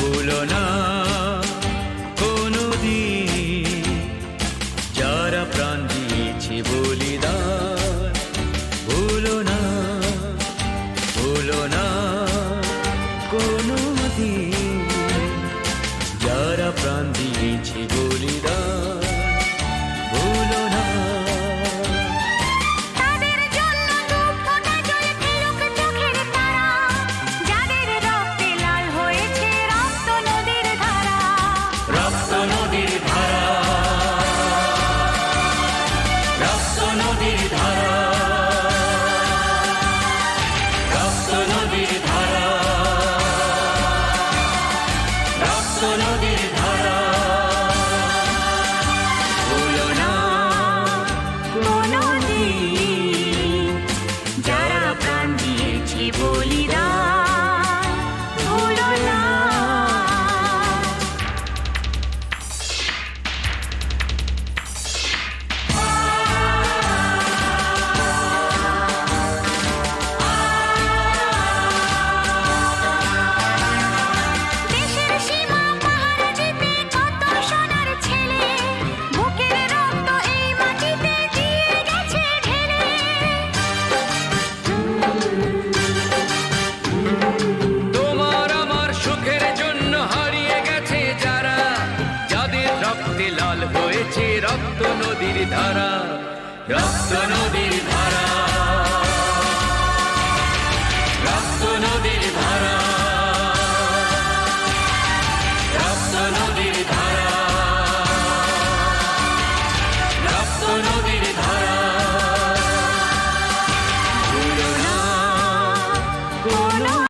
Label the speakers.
Speaker 1: ভুলো না কোনোদিন যারা প্রাণ দিয়েছে বলিদান। ভুলো না কোনোদিন যারা প্রাণ দিয়েছে বলিদান। ভুলো না।
Speaker 2: তাদের জন্য দু ফোঁটা জল ফেলুক চোখের তারা, যাদের রক্তে লাল হয়েছে রক্ত নদীর ধারা।
Speaker 1: রক্ত নদীর ধারা, রক্ত নদীর ধারা, রক্ত নদীর ধারা, রক্ত নদীর ধারা। ভুলো না
Speaker 2: কোনোদিন যারা প্রাণ দিয়েছে বলিদান। ভুলো না। দেশের সীমা পাহাড় জিতে কত সোনার ছেলে, বুকের রক্ত এই মাটিতে দিয়ে গেছে ঢেলে।
Speaker 1: তোমার আমার সুখের জন্য হারিয়ে গেছে যারা, যাদের রক্তে লাল হয়েছে রক্ত নদীর ধারা। রক্ত নদীর